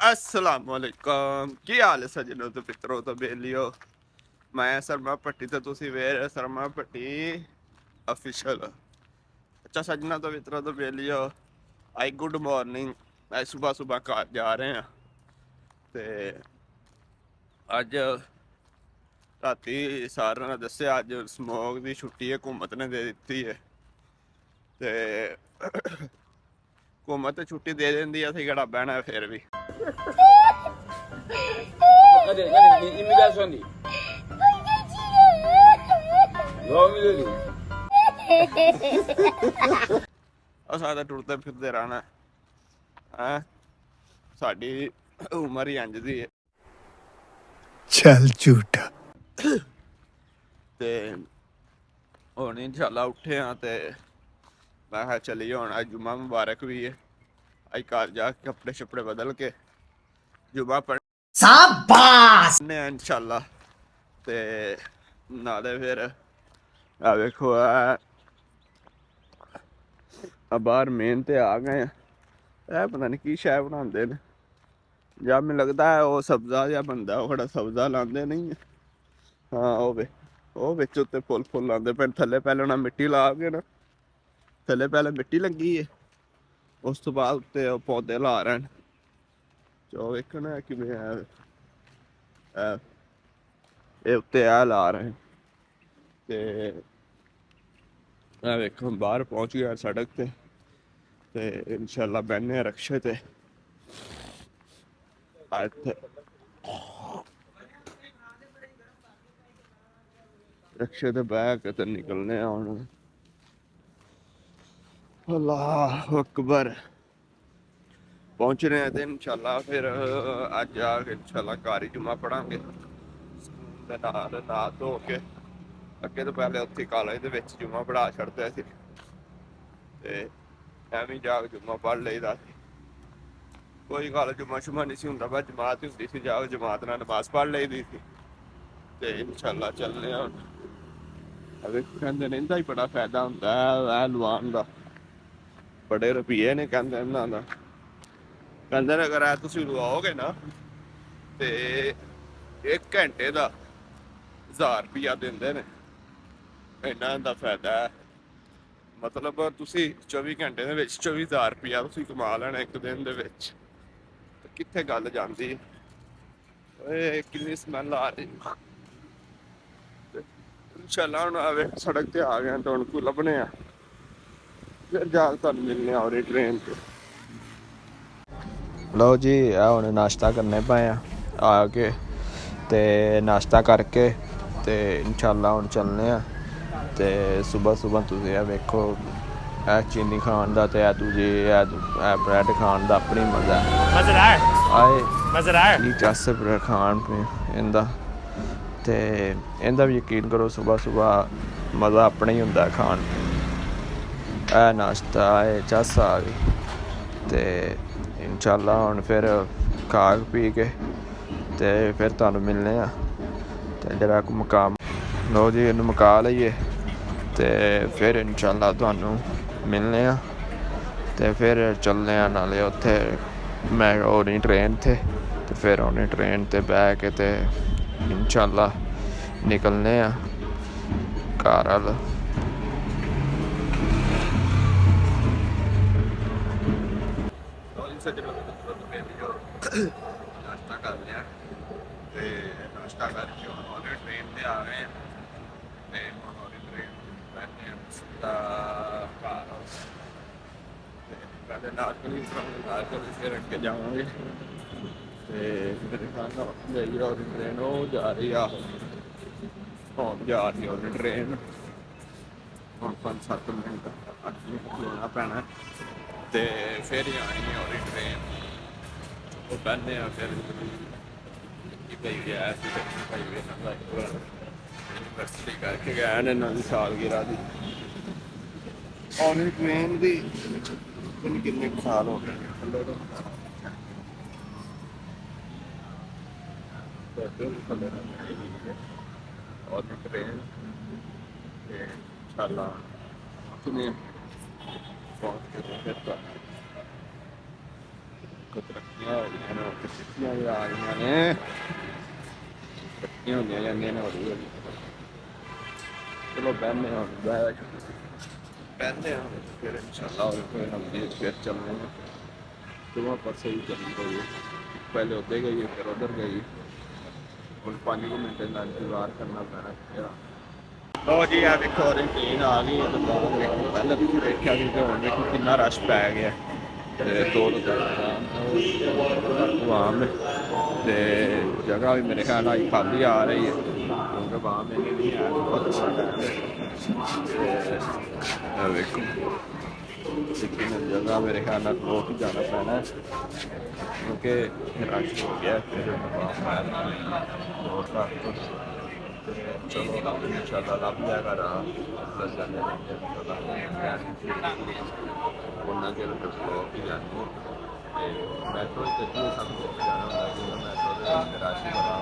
अस्सलामुअलैकुम की हाल है सजनों तो पितरों तो बेलियो मैं शर्मा भट्टी तो तुसी वेर शर्मा भट्टी ऑफिशियल। अच्छा सजना तो पितरों तो बेलियो आई गुड मॉर्निंग। आज सुबह सुबह घर जा रहे हैं ते अज राती सारे ने दस्या अज स्मोक की छुट्टी है हुकूमत ने दे दी है ते हुकूमत छुट्टी दे देंदी है असीं केड़ा बहना है फिर भी imigração di. सारा टुरते फिरते रहना है साडी उम्र ही इंज दी है। चल झूठा ते हुण इंशाल्लाह उठे हाँ ते मैं कहा चलिए हुण अज जुम्मा मुबारक भी है। अज घर जाके कपड़े शपड़े बदल के जुम्मा पढ़ने इंशाल्लाह ते नाले फिर आ देखो बाहर मेन ते आ गए पता नहीं की शै बनाते ने या मैं लगता है वो सब्जा या बनता है बड़ा सब्जा लाते नहीं है। हाँ वो बिच उत्ते फुल फुल लाते पे थले पहले उन्हें मिट्टी ला के ना थले पहले मिट्टी लगी है उस तो बाद उत्ते पौधे ला रहे हैं जो वेखना कि उत्ते ला रहे हैं ते वेखो बाहर पहुंच गया सड़क ते इंशाल्लाह बहने रक्शे ते रक्शे ते बह के ते निकलने हुण। अल्लाह अकबर पहुंच रहे हैं इंशाल्लाह फिर अज जाके इंशाल्लाह घर ही जुम्मा पढ़ांगे नहा धो के अगे तो पहले उत्थे कॉलेज दे विच जुम्मा पढ़ा छड़दे सी ते एवें जाके जुम्मा पढ़ लईदा सी। कोई गल जुम्मा शुम्मा नहीं सी हुंदा बस जमात हुंदी सी जाके जमात नाल नमाज पढ़ लईदी सी ते इंशाल्लाह चलने हुण। अगर कहंदे ने इंदा ही बड़ा फायदा हुंदा है लवान दा बड़े रुपये ने कहंदे इन्हां दा कहंदे ने अगर तुसीं लवाओगे ना ते 1 घंटे दा 1000 रुपया दिंदे ने इन्ना दा फायदा है। मतलब तुसीं 24 घंटे दे विच 24,000 रुपया तुसीं कमा लेना एक दिन दे विच कित्थे गल जांदी है। किन्नी स्मैल आ रही इंशाल्लाह हुण आवे सड़क ते आ गए तो हुण कोई लभने आ फिर जाके तुहानूं मिलने और ट्रेन ते। लो जी हुण नाश्ता करने पाए आके ते नाश्ता करके ते इंशाल्लाह हुण चलने आ ते सुबह सुबह तुसीं वेखो चीनी खान दा ते दूजी ब्रैड खान दा अपनी मजा है चस ब्रैड खान इंदा ते इंदा भी यकीन करो सुबह सुबह मज़ा अपना ही हुंदा खान नाश्ता चस आ गई ते इंशाल्लाह हुण फिर खा पी के ते फिर तुहानूं मिलने आ ते जेह्ड़ा मकाम लो जी इन्हूं मका लईए ते फिर इंशाल्लाह तुहानूं मिलने आ ते फिर चलने आ नाले उत्थे मैं होनी ट्रेन थे ते फिर होनी ट्रेन ते बह के ते इंशाल्लाह निकलने आ घर अल। नाश्ता कर लिया ते नाश्ता करके और ट्रेन ते आ गए ते और ट्रेन बैठे सीधा घर पहले नाश्ता से रख के जावांगे ते मेरे खाना जाइए और ट्रेन हो जा रही है और जा रही और ट्रेन 5-7 मिनट खलोना पैना ते फिर ही आनी है और ट्रेन वो बहने फिर यूनिवर्सिटी करके गए इन्हों की सालगिरह की और ट्रेन की किन्ने साल हो गए और ट्रेन इंशाल्लाह पहुंच के फिर ਕਿੱਥੀਆਂ ਵੀ ਆ ਰਹੀਆਂ ਨੇ ਇਕੱਠੀਆਂ ਹੁੰਦੀਆਂ ਜਾਂਦੀਆਂ ਨੇ ਹੌਲੀ ਹੌਲੀ ਚਲੋ ਬਹਿੰਦੇ ਹਾਂ ਬਹਿੰਦੇ ਹਾਂ ਫਿਰ ਇਨਸ਼ਾਅੱਲਾ ਫਿਰ ਹਮ ਫਿਰ ਚੱਲਣੇ ਨੇ दोनों पासे ही चलनी चाहिए पहले उधर गई फिर उधर गई ਹੁਣ 5 ਮਿੰਟ ਦਾ ਇੰਤਜ਼ਾਰ ਕਰਨਾ ਪੈਣਾ ਹੈ ਲੋ ਜੀ ਆ ਵੇਖੋ ਰੇਨ ਆ ਗਈ ਤੇ ਬਾਹਰ ਵੇਖੋ ਪਹਿਲਾਂ ਵੀ ਵੇਖਿਆ ਸੀ ਤੇ ਹੁਣ ਵੇਖੋ ਕਿੰਨਾ ਰਸ਼ ਪੈ ਗਿਆ ਤੇ ਦੋ ਆਵਾਮ ਤੇ ਜਗ੍ਹਾ ਵੀ ਮੇਰੇ ਖਿਆਲ ਨਾਲ ਖਾਲੀ ਆ ਰਹੀ ਹੈ ਕਿਉਂਕਿ ਆਵਾਮ ਇੰਨੀ ਨਹੀਂ ਹੈ ਬਹੁਤ ਵੇਖੋ लेकिन जगह मेरे ख्याल में रोक ही जाना पैना है क्योंकि रश हो गया फिर चलो इंशाल्लाह लग जाएगा रहा उन्ना चेर रोक ही जानी मैट्रो सब जाना होंगे मैट्रो रश ही बड़ा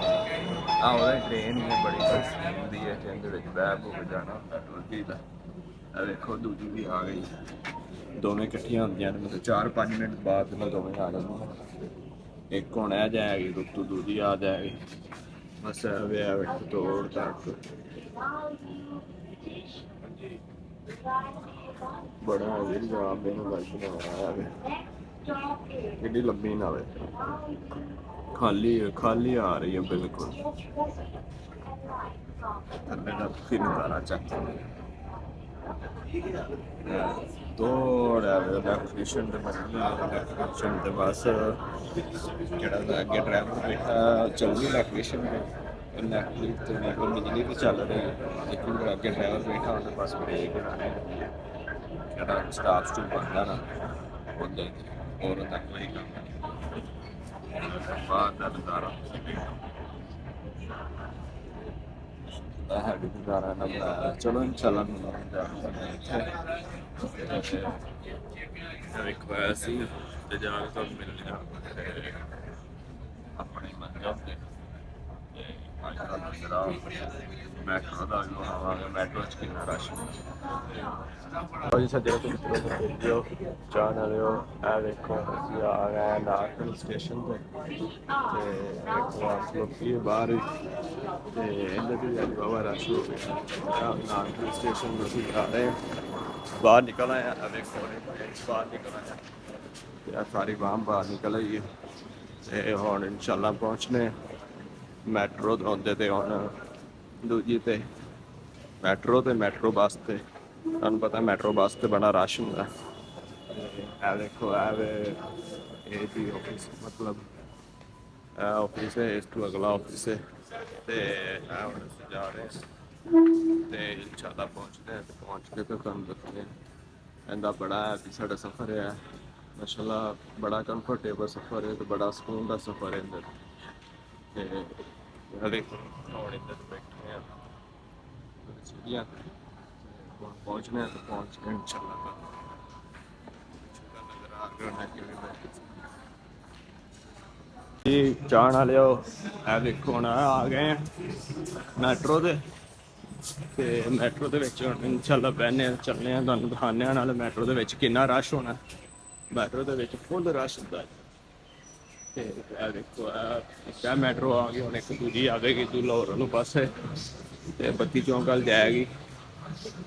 हाँ वो ट्रेन ही बड़ी स्कीम दी है ट्रेन बह बुक जाना मैट्रो का देखो दूजी भी आ गई दोवें इकट्ठियां होंदियां ने मतलब 4-5 मिनट बाद में दोवें आ जाएंगी एक हुण आ जाएगी रुतु दूजी आ जाएगी बस दौड़ तक बड़ा जाम एडी लंबी ना आवे खाली खाली आ रही है बिल्कुल थल्ले दा फिर नज़ारा चेक दौड़ इलेक्ट्रीशियन इलेक्ट्रीशियन तो बस जरा अगे ड्राइवर बैठा चल रही इलेक्ट्रीशियन इलेक्ट्रिक तो मतलब बिजली भी चल रही है लेकिन अगे ड्राइवर बैठा उन्हें बस ब्रेक जरा स्टाफ स्टूफ बनता ना उधर और तक वही काम बाहर का नज़ारा गुजारा ना बनाया चलो इंशाल्लाह देखो ऐसी जाके तो मिल अपनी मंजिल मैट्रो का भी बनावांगे मैट्रो च कितना रश सज्जो तो चाह ना लियो देखो आ गए नागपुर स्टेशन से बाहर बाबा रश हो गया नागपुर स्टेशन में जा रहे हैं बाहर निकल आए देखो बाहर निकल आए सारी वाम बाहर निकल आई है हुण इंशाल्लाह पहुँचने मैट्रो आते तो हुण दूजी ते मैट्रो बस से तुहानूं पता मैट्रो बस से बड़ा रश हुंदा देखो भी ऑफिस मतलब ऑफिस है इस तो अगला ऑफिस है तो हुण असीं जा रहे हैं तो इंशाल्लाह पहुँचते हैं तो पहुँच के तो तुहानूं दस्सदे हैं इहदा बड़ा भी साडा सफ़र है माशाअल्लाह बड़ा कंफर्टेबल सफ़र है तो बड़ा सुकून का सफ़र है इधर पहुँचने तो पहुँच गए इंशाल्लाह चाह ना लियो देखो हुण आ गए हैं मैट्रो ते मैट्रो दे विच हुण इंशाल्लाह बहने चलने तुहानूं दिखाने नाल मैट्रो दे विच किन्ना रश होना मैट्रो दे विच फुल रश हुंदा देखो क्या मैट्रो आ गई हम एक दूजी आ गई तू लाहौर पासे तो 32 चौंक वाल जाएगी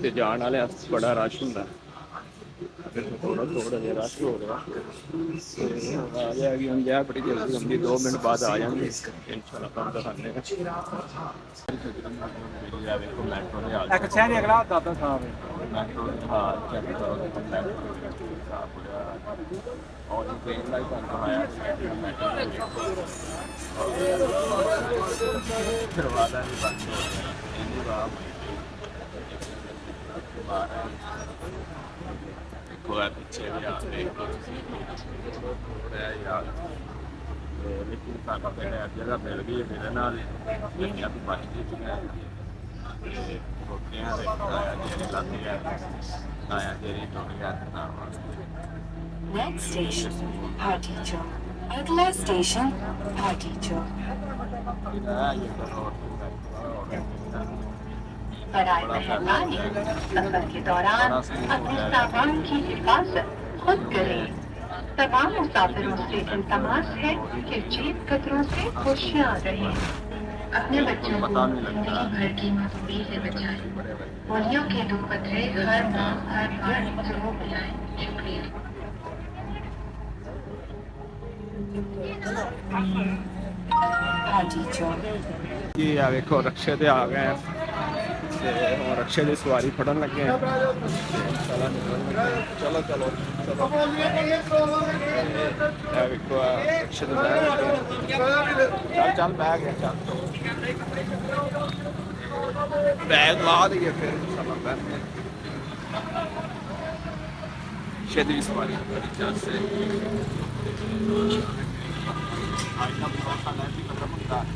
तो जाने वाले बड़ा रश होंगे थोड़ा थोड़ा जहा रश हो रहा आ जाएगी हम जाए बड़ी जल्दी होंगी 2 मिनट बाद आ जाएंगे इंशाल्लाह तुहानूं दिखाने मैट्रो हाँ चेक करो और ट्रेन लाइफ बनाया दरवाजा भी बंद हो गया पीछे भी आ लेकिन जगह मिल गई है मेरे नाल भी बन गई रोटियां आया Jerry Next station, Party Chowk. अगला स्टेशन पार्टी चौक। बराए मेहरबानी सफर के दौरान अपने सामान की हिफाजत खुद करें। तमाम मुसाफिरों से इल्तमास है कि जीप कतरों से होशियार रहें। अपने बच्चों को जिंदगी भर की मजबूरी से बचाएं। पोलियो के 2 कतरे हर माह हर बार जरूर पिलाएं। शुक्रिया। हाजी चौक। ये आ देखो रक्शे ते आ गए हैं ते हुण रक्शे दी सवारी फड़न लगे हैं। चलो चलो चलो चलो ए देखो रक्शे ते बैठ गए। चल चल बैठ गया चल बैग ला दिए फिर चलो बैठ गए। रक्शे दी सवारी बड़ी जल्द से आज का ब्लॉग का लाइफ भी खत्म होता है।